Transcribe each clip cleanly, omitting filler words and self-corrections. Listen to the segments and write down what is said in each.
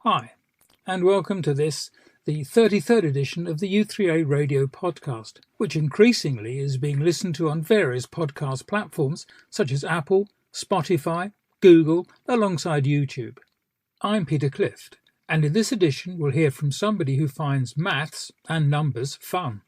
Hi, and welcome to this, the 33rd edition of the u3a radio podcast, which increasingly is being listened to on various podcast platforms such as Apple, Spotify, Google, alongside YouTube. I'm Peter Clift, and in this edition we'll hear from somebody who finds maths and numbers fun.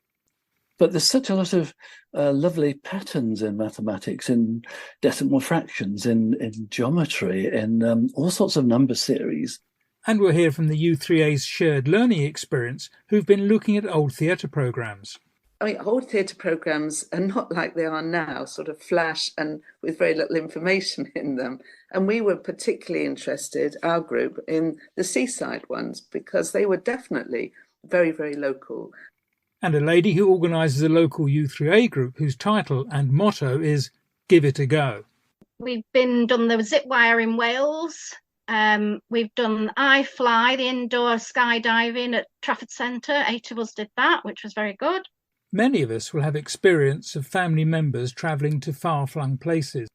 But there's such a lot of lovely patterns in mathematics, in decimal fractions, in geometry, in all sorts of number series. And we'll hear from the u3a's shared learning experience who've been looking at old theatre programmes. I mean, old theatre programmes are not like they are now, sort of flash and with very little information in them. And we were particularly interested, our group, in the seaside ones because they were definitely very, very local. And a lady who organises a local u3a group whose title and motto is Give It a Go. We've done the zip wire in Wales. We've done iFly, the indoor skydiving at Trafford Centre. 8 of us did that, which was very good. Many of us will have experience of family members travelling to far-flung places.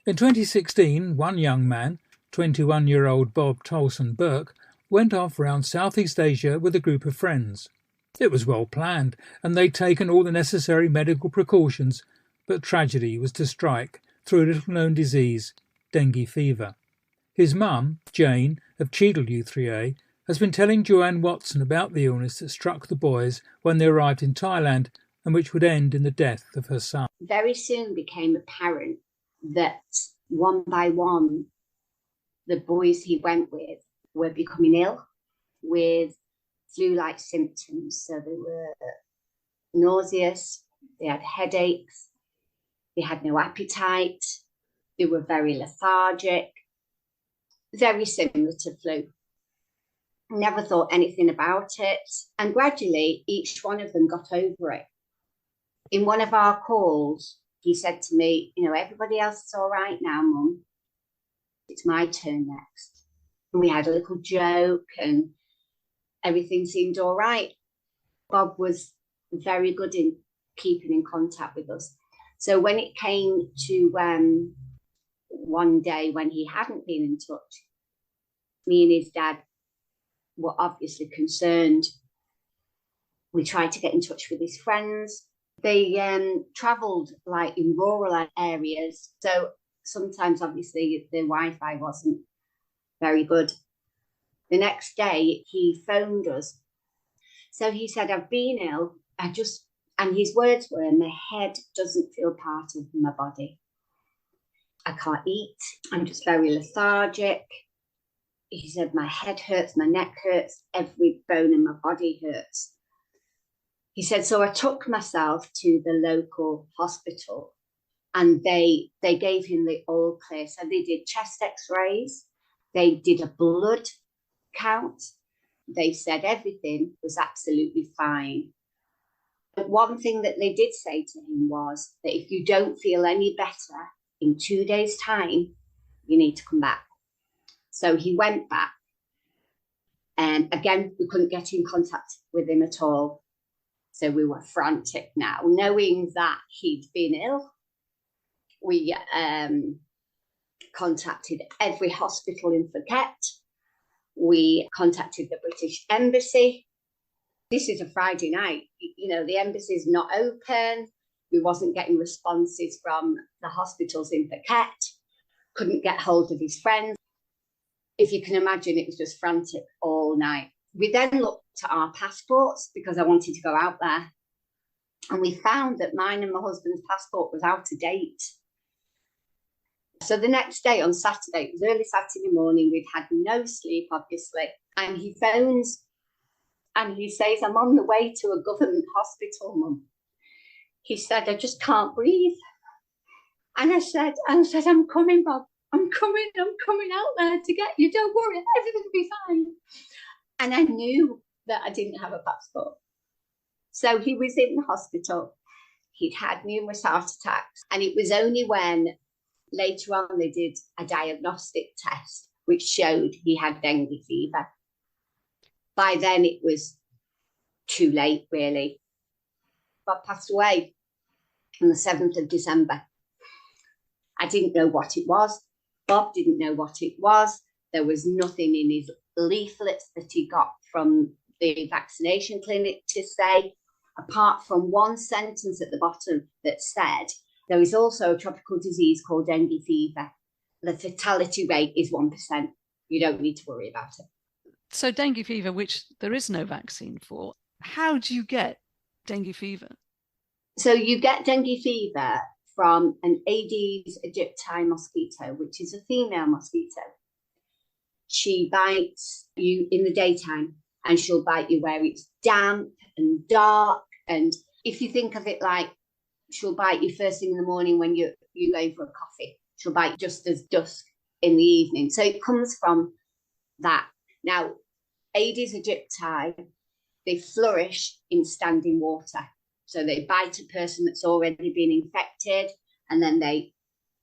In 2016, one young man, 21-year-old Bob Tolson Burke, went off round Southeast Asia with a group of friends. It was well planned, and they'd taken all the necessary medical precautions, but tragedy was to strike through a little-known disease, dengue fever. His mum, Jayne, of Cheadle u3a, has been telling Joanne Watson about the illness that struck the boys when they arrived in Thailand and which would end in the death of her son. Very soon became apparent that one by one, the boys he went with were becoming ill with flu-like symptoms. So they were nauseous, they had headaches, they had no appetite, they were very lethargic, very similar to flu. Never thought anything about it. And gradually, each one of them got over it. In one of our calls, he said to me, everybody else is all right now, Mum. It's my turn next. And we had a little joke and everything seemed all right. Bob was very good in keeping in contact with us. So when it came to one day when he hadn't been in touch, me and his dad were obviously concerned. We tried to get in touch with his friends. They travelled like in rural areas. So sometimes obviously the Wi-Fi wasn't very good. The next day he phoned us. So he said, I've been ill. And his words were, my head doesn't feel part of my body. I can't eat. I'm just very lethargic. He said, my head hurts, my neck hurts, every bone in my body hurts. He said, so I took myself to the local hospital and they gave him the all clear. So they did chest x-rays. They did a blood count. They said everything was absolutely fine. But one thing that they did say to him was that if you don't feel any better in 2 days' time, you need to come back. So he went back. And again, we couldn't get in contact with him at all. So we were frantic now, knowing that he'd been ill. We contacted every hospital in Phuket. We contacted the British Embassy. This is a Friday night. The embassy's not open. We wasn't getting responses from the hospitals in Phuket. Couldn't get hold of his friends. If you can imagine, it was just frantic all night. We then looked at our passports because I wanted to go out there. And we found that mine and my husband's passport was out of date. So the next day on Saturday, it was early Saturday morning, we'd had no sleep, obviously. And he phones and he says, I'm on the way to a government hospital, Mum. He said, I just can't breathe. And I said, I'm coming, Bob. I'm coming out there to get you. Don't worry, everything will be fine. And I knew that I didn't have a passport. So he was in the hospital. He'd had numerous heart attacks. And it was only when later on they did a diagnostic test, which showed he had dengue fever. By then it was too late, really. Bob passed away on the 7th of December. I didn't know what it was. Bob didn't know what it was. There was nothing in his leaflets that he got from the vaccination clinic to say, apart from one sentence at the bottom that said, there is also a tropical disease called dengue fever. The fatality rate is 1%. You don't need to worry about it. So dengue fever, which there is no vaccine for, how do you get dengue fever? So you get dengue fever from an Aedes aegypti mosquito, which is a female mosquito. She bites you in the daytime, and she'll bite you where it's damp and dark. And if you think of it like she'll bite you first thing in the morning when you're going for a coffee, she'll bite just as dusk in the evening. So it comes from that. Now, Aedes aegypti, they flourish in standing water. So they bite a person that's already been infected, and then they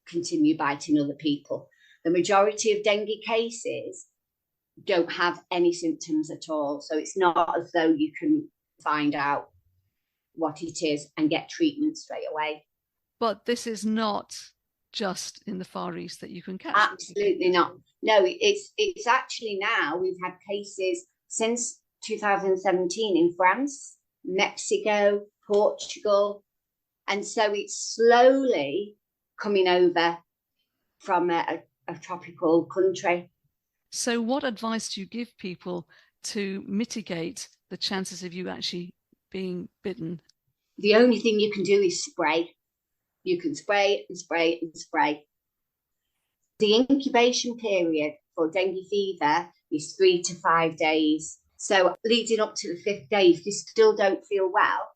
continue biting other people. The majority of dengue cases don't have any symptoms at all. So it's not as though you can find out what it is and get treatment straight away. But this is not just in the Far East that you can catch. Absolutely not. No, it's actually now we've had cases since 2017 in France, Mexico, Portugal. And so it's slowly coming over from a tropical country. So what advice do you give people to mitigate the chances of you actually being bitten? The only thing you can do is spray. You can spray and spray and spray. The incubation period for dengue fever is 3 to 5 days. So leading up to the 5th day, if you still don't feel well,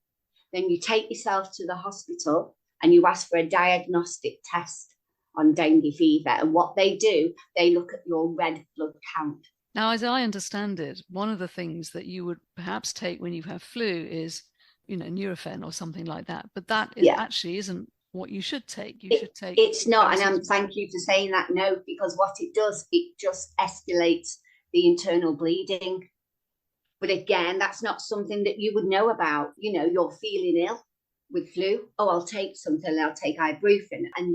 then you take yourself to the hospital and you ask for a diagnostic test on dengue fever. And what they do, they look at your red blood count. Now, as I understand it, one of the things that you would perhaps take when you have flu is, Nurofen or something like that. But that actually isn't what you should take. It's not, and thank you for saying that. No, because what it does, it just escalates the internal bleeding. But again, that's not something that you would know about. You're feeling ill with flu. Oh, I'll take something. I'll take ibuprofen, and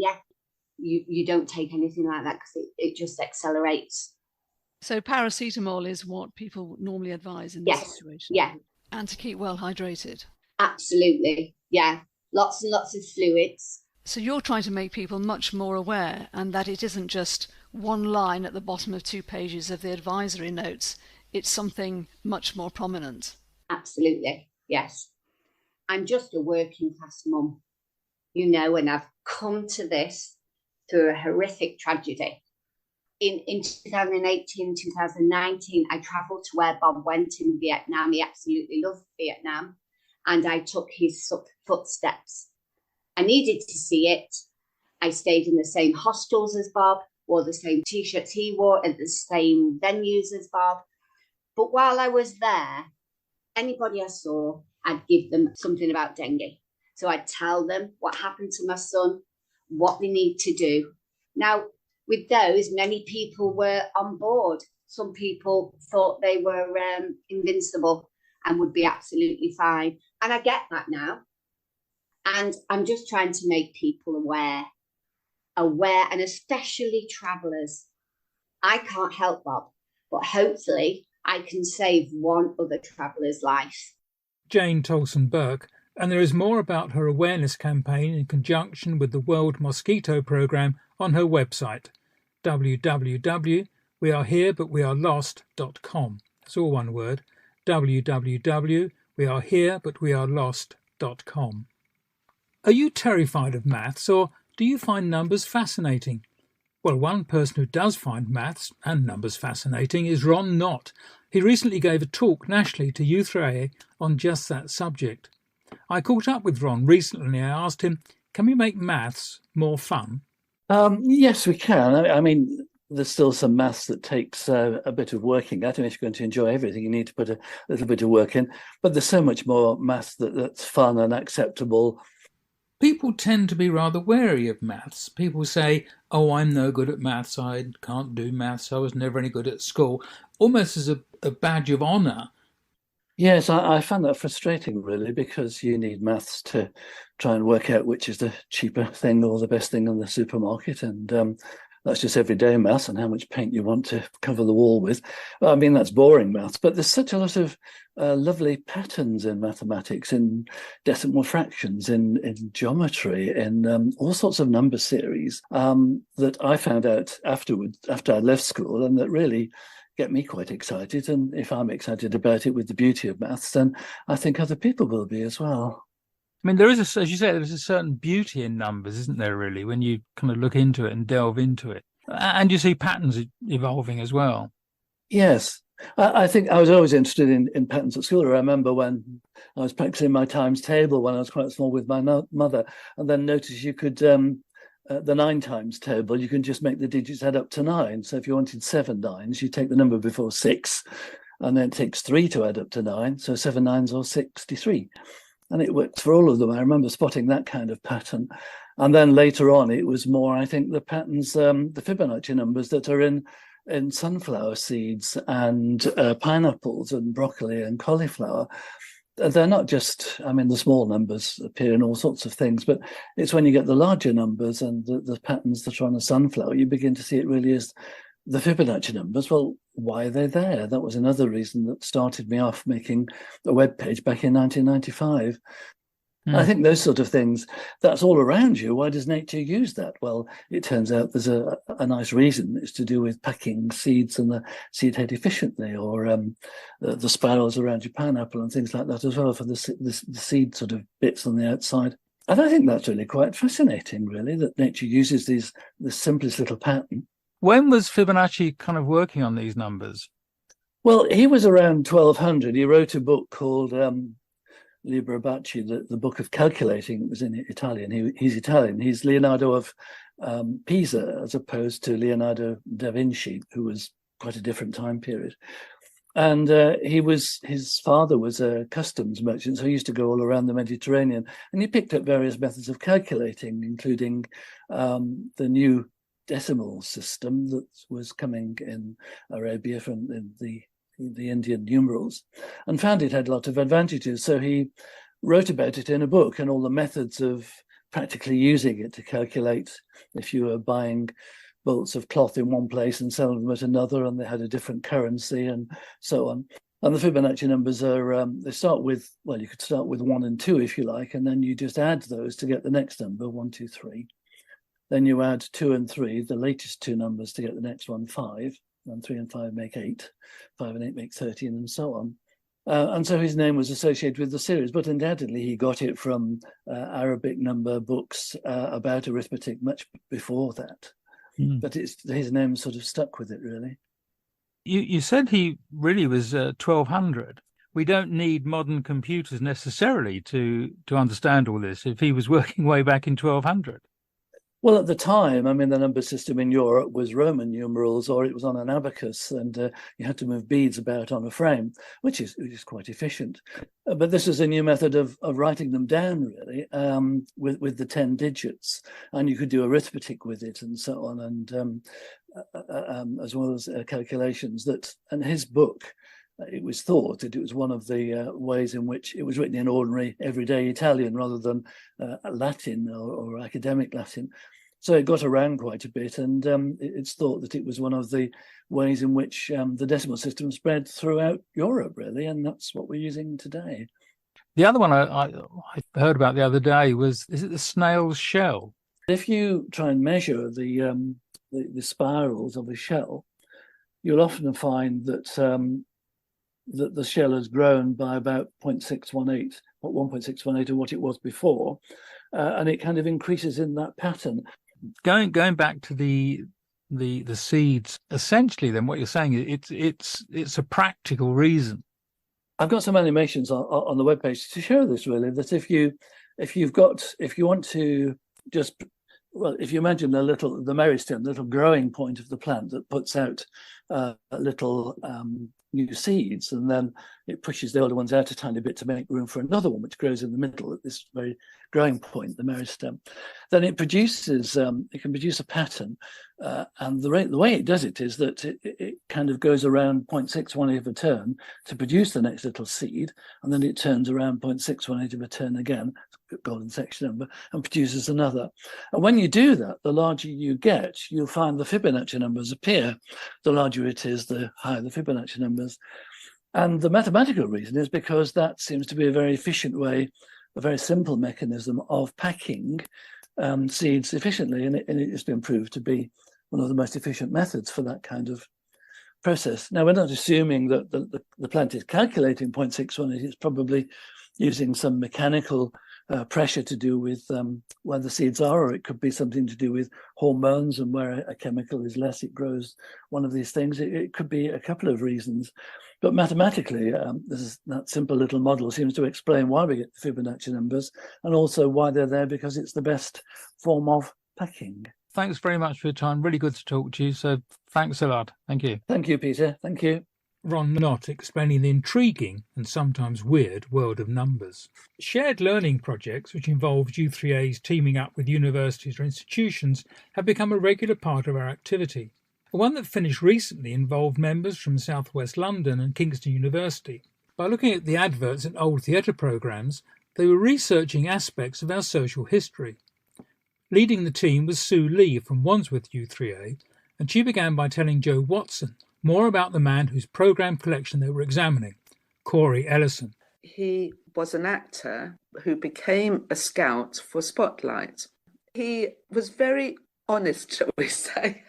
you don't take anything like that because it just accelerates. So paracetamol is what people normally advise in this situation. Yeah. And to keep well hydrated. Absolutely. Yeah. Lots and lots of fluids. So you're trying to make people much more aware, and that it isn't just one line at the bottom of 2 pages of the advisory notes. It's something much more prominent. Absolutely. Yes. I'm just a working class mum, and I've come to this through a horrific tragedy. In 2018, 2019, I travelled to where Bob went in Vietnam. He absolutely loved Vietnam. And I took his footsteps. I needed to see it. I stayed in the same hostels as Bob, wore the same T-shirts he wore, at the same venues as Bob. But while I was there, anybody I saw, I'd give them something about dengue. So I'd tell them what happened to my son, what they need to do. Now, with those, many people were on board. Some people thought they were invincible and would be absolutely fine. And I get that now. And I'm just trying to make people aware, and especially travellers. I can't help Bob, but hopefully I can save one other traveller's life. Jayne Tolson-Burke, and there is more about her awareness campaign in conjunction with the World Mosquito Programme on her website, www.weareherebutwearelost.com. That's all one word, www.weareherebutwearelost.com. Are you terrified of maths, or do you find numbers fascinating? Well, one person who does find maths and numbers fascinating is Ron Nott. He recently gave a talk nationally to u3a on just that subject. I caught up with Ron recently and I asked him, can we make maths more fun? Yes, we can. I mean, there's still some maths that takes a bit of working at, and if you're going to enjoy everything, you need to put a little bit of work in. But there's so much more maths that's fun and acceptable. People tend to be rather wary of maths. People say, oh, I'm no good at maths, I can't do maths, I was never any good at school, almost as a badge of honour. Yes, I found that frustrating, really, because you need maths to try and work out which is the cheaper thing or the best thing in the supermarket. And that's just everyday maths and how much paint you want to cover the wall with. Well, I mean, that's boring maths, but there's such a lot of lovely patterns in mathematics, in decimal fractions, in geometry, in all sorts of number series that I found out afterwards, after I left school, and that really get me quite excited. And if I'm excited about it with the beauty of maths, then I think other people will be as well. I mean, there is, as you say, there's a certain beauty in numbers, isn't there, really, when you kind of look into it and delve into it. And you see patterns evolving as well. Yes. I think I was always interested in patterns at school. I remember when I was practicing my times table when I was quite small with my mother, and then noticed you could, the 9 times table, you can just make the digits add up to 9. So if you wanted 7 9s, you take the number before 6, and then it takes 3 to add up to 9. So 7 9s are 63. And it works for all of them. I remember spotting that kind of pattern. And then later on, it was more, I think, the patterns, the Fibonacci numbers that are in sunflower seeds and pineapples and broccoli and cauliflower. They're not just, I mean, the small numbers appear in all sorts of things, but it's when you get the larger numbers and the patterns that are on a sunflower, you begin to see it really is the Fibonacci numbers. Well, why are they there? That was another reason that started me off making a web page back in 1995. I think those sort of things, that's all around you. Why does nature use that? Well, it turns out there's a nice reason. It's to do with packing seeds and the seed head efficiently, or the spirals around your pineapple and things like that as well, for the seed sort of bits on the outside. And I think that's really quite fascinating, really, that nature uses the simplest little pattern. When was Fibonacci kind of working on these numbers? Well, he was around 1200. He wrote a book called Libra Bacci, the book of calculating. It was in Italian. He's Italian. He's Leonardo of Pisa, as opposed to Leonardo da Vinci, who was quite a different time period. And his father was a customs merchant, so he used to go all around the Mediterranean, and he picked up various methods of calculating, including the new decimal system that was coming in Arabia from the Indian numerals, and found it had a lot of advantages. So he wrote about it in a book and all the methods of practically using it to calculate if you were buying bolts of cloth in one place and selling them at another, and they had a different currency and so on. And the Fibonacci numbers are, they start with, well, you could start with 1 and 2 if you like, and then you just add those to get the next number, 1, 2, 3. Then you add 2 and 3, the latest 2 numbers, to get the next one, 5. And 3 and 5 make 8, 5 and 8 make 13, and so on. And so his name was associated with the series, but undoubtedly he got it from Arabic number books about arithmetic much before that. But his name sort of stuck with it, really. You said he really was 1200. We don't need modern computers necessarily to understand all this if he was working way back in 1200. Well, at the time, I mean, the number system in Europe was Roman numerals, or it was on an abacus, and you had to move beads about on a frame, which is quite efficient. But this is a new method of writing them down, really, with the 10 digits, and you could do arithmetic with it and so on, and as well as calculations. And his book, it was thought that it was one of the ways in which it was written in ordinary, everyday Italian rather than Latin or academic Latin. So it got around quite a bit, and it's thought that it was one of the ways in which the decimal system spread throughout Europe, really, and that's what we're using today. The other one I heard about the other day was, is it the snail's shell? If you try and measure the spirals of a shell, you'll often find that that the shell has grown by about 1.618 of what it was before, and it kind of increases in that pattern. Going back to the seeds, essentially, then what you're saying is it's a practical reason. I've got some animations on the webpage to show this, really, that if you want to just, well, if you imagine the meristem, the little growing point of the plant that puts out little new seeds, and then it pushes the older ones out a tiny bit to make room for another one, which grows in the middle at this very growing point, the meristem. Then it produces, it can produce a pattern, and the way it does it is that it kind of goes around 0.618 of a turn to produce the next little seed, and then it turns around 0.618 of a turn again, golden section number, and produces another. And when you do that, the larger you get, you'll find the Fibonacci numbers appear. The larger it is, the higher the Fibonacci numbers. And the mathematical reason is because that seems to be a very efficient way, a very simple mechanism of packing seeds efficiently, and it has been proved to be one of the most efficient methods for that kind of process. Now, we're not assuming that the plant is calculating 0.618, it's probably using some mechanical pressure to do with where the seeds are, or it could be something to do with hormones, and where a chemical is less, it grows one of these things. It could be a couple of reasons. But mathematically, that simple little model seems to explain why we get the Fibonacci numbers, and also why they're there, because it's the best form of packing. Thanks very much for your time. Really good to talk to you. So thanks a lot. Thank you. Thank you, Peter. Thank you. Ron Nott explaining the intriguing and sometimes weird world of numbers. Shared learning projects, which involve u3a's teaming up with universities or institutions, have become a regular part of our activity. One that finished recently involved members from South West London and Kingston University. By looking at the adverts in old theatre programmes, they were researching aspects of our social history. Leading the team was Sue Lee from Wandsworth U3a, and she began by telling Joe Watson more about the man whose programme collection they were examining, Corey Ellison. He was an actor who became a scout for Spotlight. He was very honest, shall we say.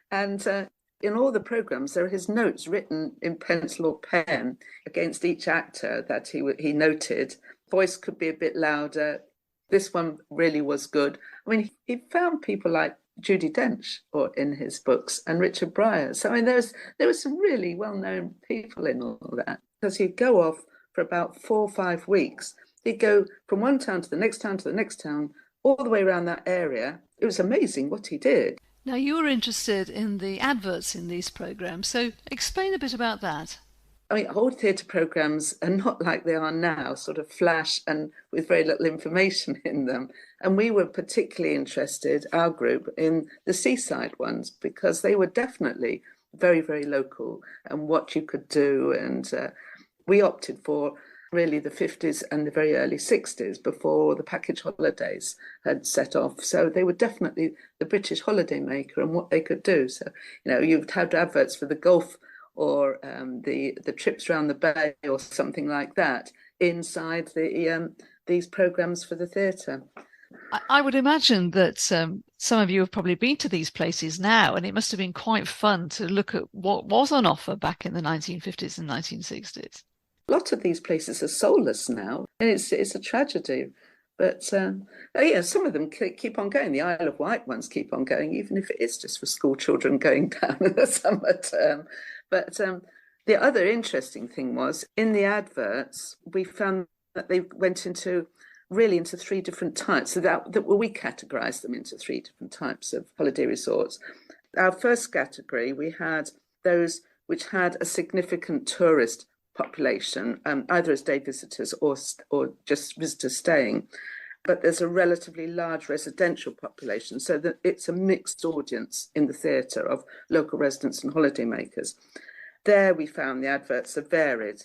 And in all the programmes, there are his notes written in pencil or pen against each actor that he noted. Voice could be a bit louder. This one really was good. I mean, he found people like Judi Dench or in his books, and Richard Brier. So I mean, there was some really well-known people in all that, because he'd go off for about 4 or 5 weeks. He'd go from one town to the next town to the next town, all the way around that area. It was amazing what he did. Now, you were interested in the adverts in these programmes, so explain a bit about that. I mean, old theatre programmes are not like they are now, sort of flash and with very little information in them. And we were particularly interested, our group, in the seaside ones, because they were definitely very, very local and what you could do. And we opted for really the 50s and the very early 60s, before the package holidays had set off. So they were definitely the British holiday maker and what they could do. So, you know, you'd have adverts for the Gulf or the trips around the bay or something like that inside these programmes for the theatre. I would imagine that some of you have probably been to these places now, and it must have been quite fun to look at what was on offer back in the 1950s and 1960s. A lot of these places are soulless now, and it's a tragedy. But yeah, some of them keep on going. The Isle of Wight ones keep on going, even if it is just for school children going down in the summer term. But the other interesting thing was, in the adverts, we found that they went into 3 different types. So we categorised them into 3 different types of holiday resorts. Our first category, we had those which had a significant tourist population, either as day visitors or just visitors staying. But there's a relatively large residential population, so that it's a mixed audience in the theatre of local residents and holidaymakers. There we found the adverts are varied,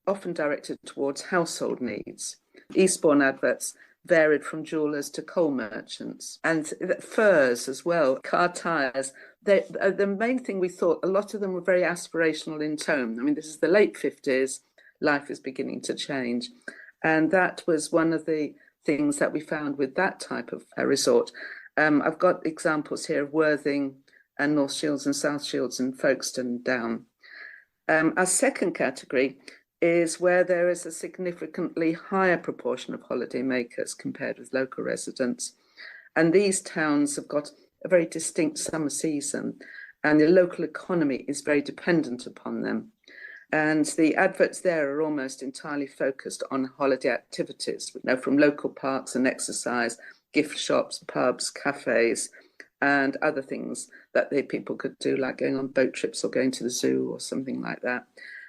often directed towards household needs. Eastbourne adverts varied from jewellers to coal merchants, and furs as well, car tyres. The main thing we thought, a lot of them were very aspirational in tone. I mean, this is the late 50s, life is beginning to change. And that was one of the things that we found with that type of resort. I've got examples here of Worthing and North Shields and South Shields and Folkestone down. Our second category is where there is a significantly higher proportion of holidaymakers compared with local residents. And these towns have got a very distinct summer season, and the local economy is very dependent upon them. And the adverts there are almost entirely focused on holiday activities, from local parks and exercise, gift shops, pubs, cafes, and other things that people could do, like going on boat trips or going to the zoo or something like that.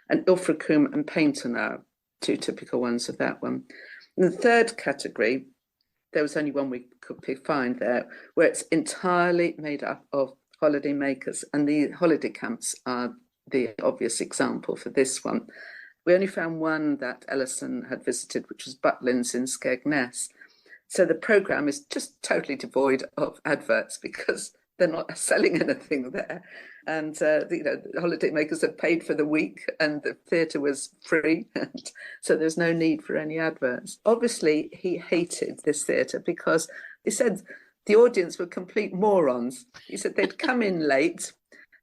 And Ilfracombe and Paynton are two typical ones of that one. And the third category, there was only one we could find there, where it's entirely made up of holiday makers, and the holiday camps are the obvious example for this one. We only found one that Ellison had visited, which was Butlins in Skegness. So the programme is just totally devoid of adverts because they're not selling anything there. And, the holidaymakers have paid for the week and the theatre was free. And so there's no need for any adverts. Obviously, he hated this theatre because he said the audience were complete morons. He said they'd come in late,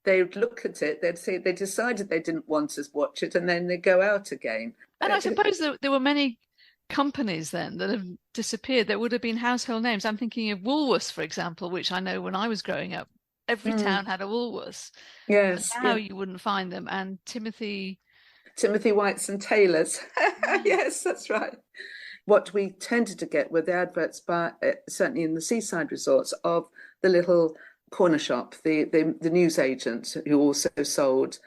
they'd look at it, they'd say they decided they didn't want to watch it, and then they'd go out again. And I suppose there were many companies then that have disappeared that would have been household names. I'm thinking of Woolworths, for example, which I know when I was growing up, every town had a Woolworths. Yes. But now you wouldn't find them. And Timothy Whites and Taylors. Yes, that's right. What we tended to get were the adverts by, certainly in the seaside resorts, of the little corner shop, the newsagent who also sold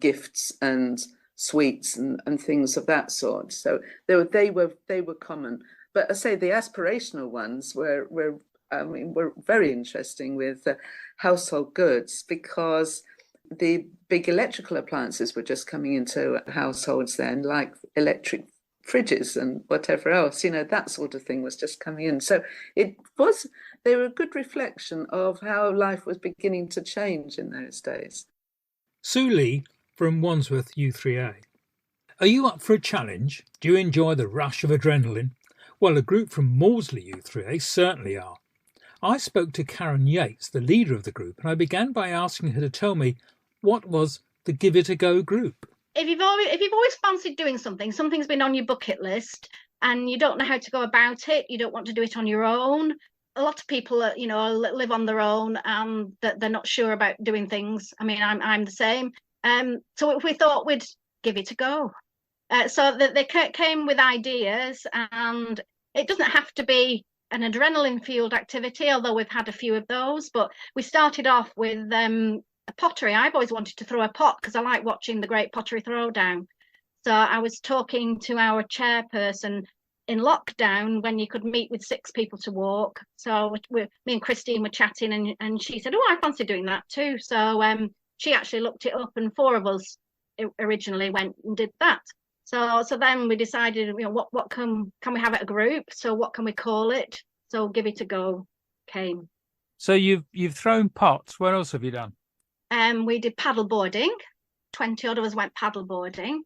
gifts and sweets and things of that sort. So they were common. But I say the aspirational ones were very interesting with household goods, because the big electrical appliances were just coming into households then, like electric fridges and whatever else, that sort of thing was just coming in. So they were a good reflection of how life was beginning to change in those days. Sue Lee from Wandsworth u3a. Are you up for a challenge? Do you enjoy the rush of adrenaline? Well, a group from Mawdesley u3a certainly are. I spoke to Karen Yates, the leader of the group, and I began by asking her to tell me what was the Give It a Go group. If you've always fancied doing something's been on your bucket list and you don't know how to go about it, you don't want to do it on your own. A lot of people, live on their own and that they're not sure about doing things. I mean, I'm the same. So we thought we'd give it a go. So that they came with ideas, and it doesn't have to be an adrenaline-fueled activity, although we've had a few of those. But we started off with a pottery. I've always wanted to throw a pot because I like watching the Great Pottery Throwdown. So I was talking to our chairperson in lockdown when you could meet with 6 people to walk. So me and Christine were chatting, and she said, "Oh, I fancy doing that too." So she actually looked it up, and 4 of us originally went and did that. So then we decided, what can we have at a group? So what can we call it? So Give It a Go came. So you've thrown pots. What else have you done? We did paddle boarding. 20 odd of us went paddle boarding.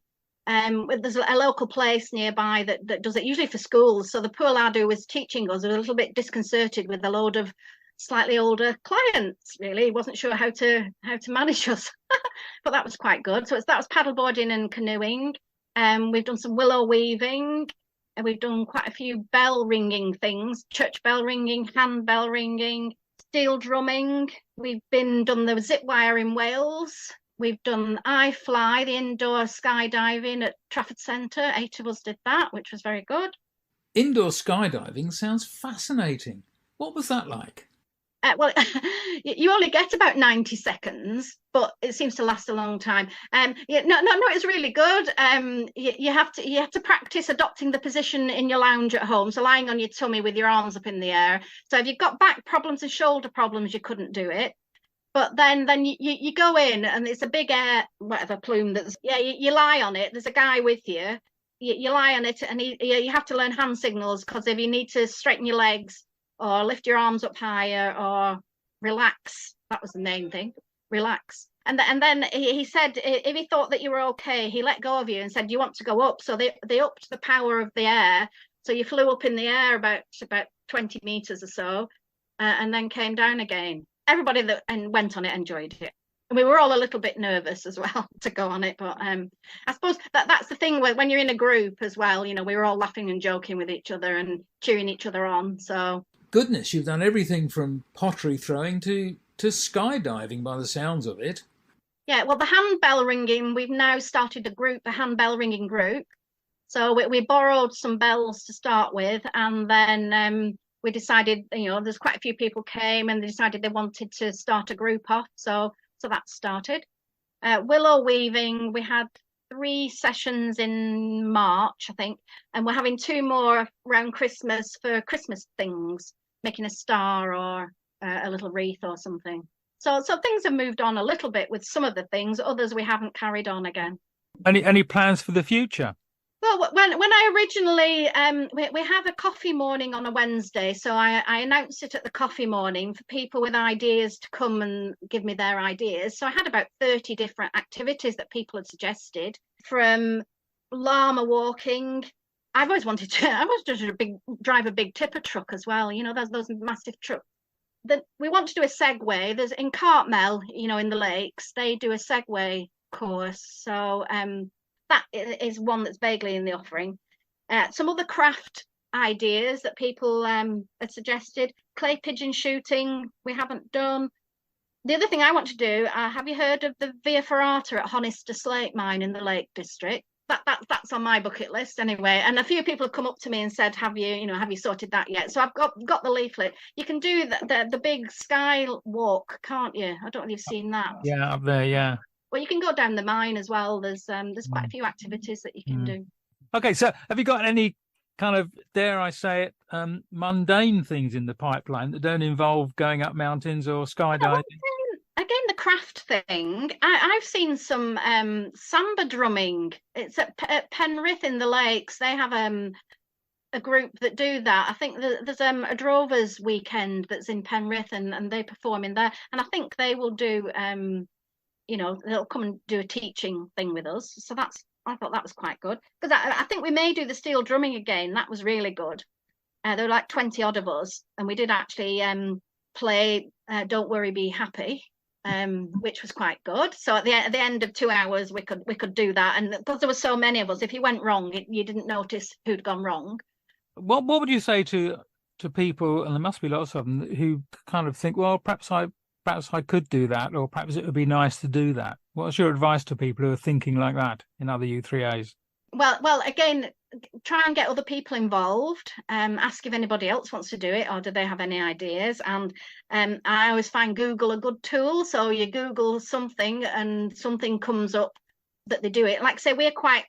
There's a local place nearby that does it, usually for schools. So the poor lad who was teaching us was a little bit disconcerted with a load of slightly older clients. Really, he wasn't sure how to manage us, but that was quite good. So that was paddle boarding and canoeing. We've done some willow weaving, and we've done quite a few bell ringing things: church bell ringing, hand bell ringing, steel drumming. We've done the zip wire in Wales. We've done iFly, the indoor skydiving at Trafford Centre. 8 of us did that, which was very good. Indoor skydiving sounds fascinating. What was that like? Well, you only get about 90 seconds, but it seems to last a long time. No, it's really good. You have to practice adopting the position in your lounge at home, so lying on your tummy with your arms up in the air. So if you've got back problems and shoulder problems, you couldn't do it. But then you go in, and it's a big air plume you lie on it. There's a guy with you. You lie on it, and you have to learn hand signals, because if you need to straighten your legs or lift your arms up higher or relax, that was the main thing, relax. And then he said if he thought that you were okay, he let go of you and said, "Do you want to go up?" So they upped the power of the air, so you flew up in the air about 20 meters or so, and then came down again. Everybody that went on it enjoyed it, and we were all a little bit nervous as well to go on it. But I suppose that's the thing when you're in a group as well. We were all laughing and joking with each other and cheering each other on. So goodness, you've done everything from pottery throwing to skydiving by the sounds of it. Yeah, well, the handbell ringing, we've now started a handbell ringing group. So we borrowed some bells to start with, and then we decided, there's quite a few people came and they decided they wanted to start a group off. So that started. Willow weaving, we had 3 sessions in March, I think, and we're having 2 more around Christmas for Christmas things, making a star or a little wreath or something. So things have moved on a little bit with some of the things, others we haven't carried on again. Any plans for the future? Well, when I originally, we have a coffee morning on a Wednesday, so I announced it at the coffee morning for people with ideas to come and give me their ideas. So I had about 30 different activities that people had suggested, from llama walking. I was to drive a big tipper truck as well. Those massive trucks. We want to do a Segway. There's in Cartmel, in the lakes, they do a Segway course. So that is one that's vaguely in the offering. Some other craft ideas that people had suggested. Clay pigeon shooting, we haven't done. The other thing I want to do, have you heard of the Via Ferrata at Honister Slate Mine in the Lake District? That's on my bucket list anyway. And a few people have come up to me and said, have you sorted that yet? So I've got the leaflet. You can do the big sky walk, can't you? I don't know if you've seen that. Yeah, up there, yeah. Well, you can go down the mine as well. There's quite a few activities that you can do. Okay, so have you got any kind of, dare I say it, mundane things in the pipeline that don't involve going up mountains or skydiving? Again, the craft thing. I've seen some samba drumming. It's at Penrith in the Lakes. They have a group that do that. I think there's a drovers weekend that's in Penrith, and they perform in there. And I think they will do they'll come and do a teaching thing with us. So I thought that was quite good, because I think we may do the steel drumming again. That was really good. There were like 20 odd of us, and we did actually play Don't Worry, Be Happy, which was quite good. So at the end of 2 hours, we could do that, and because there were so many of us, if you went wrong, you didn't notice who'd gone wrong. What would you say to people, and there must be lots of them, who kind of think, well, perhaps I could do that, or perhaps it would be nice to do that? What's your advice to people who are thinking like that in other U3As? Well, again, try and get other people involved. Ask if anybody else wants to do it, or do they have any ideas. And I always find Google a good tool. So you Google something and something comes up that they do it. Like I say, we're quite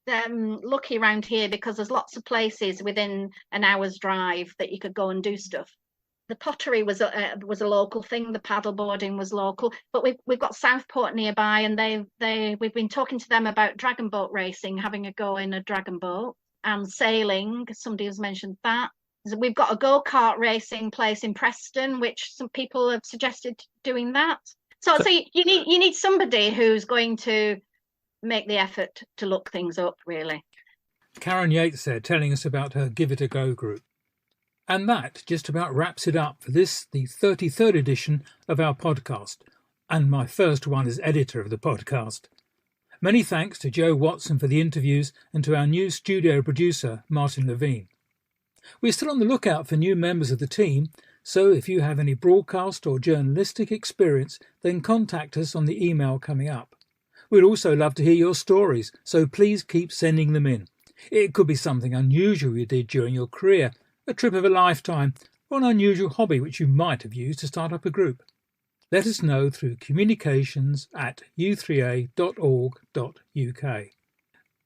lucky around here, because there's lots of places within an hour's drive that you could go and do stuff. The pottery was a local thing. The paddleboarding was local, but we've got Southport nearby, and we've been talking to them about dragon boat racing, having a go in a dragon boat, and sailing. Somebody has mentioned that. We've got a go-kart racing place in Preston, which some people have suggested doing that. So you need somebody who's going to make the effort to look things up, really. Karen Yates there, telling us about her Give It a Go group. And that just about wraps it up for this, the 33rd edition of our podcast, and my first one as editor of the podcast. Many thanks to Joe Watson for the interviews, and to our new studio producer, Martin Levine. We're still on the lookout for new members of the team, so if you have any broadcast or journalistic experience, then contact us on the email coming up. We'd also love to hear your stories, so please keep sending them in. It could be something unusual you did during your career, a trip of a lifetime, or an unusual hobby which you might have used to start up a group. Let us know through communications@u3a.org.uk.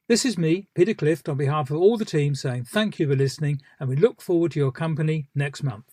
This is me, Peter Clift, on behalf of all the team, saying thank you for listening, and we look forward to your company next month.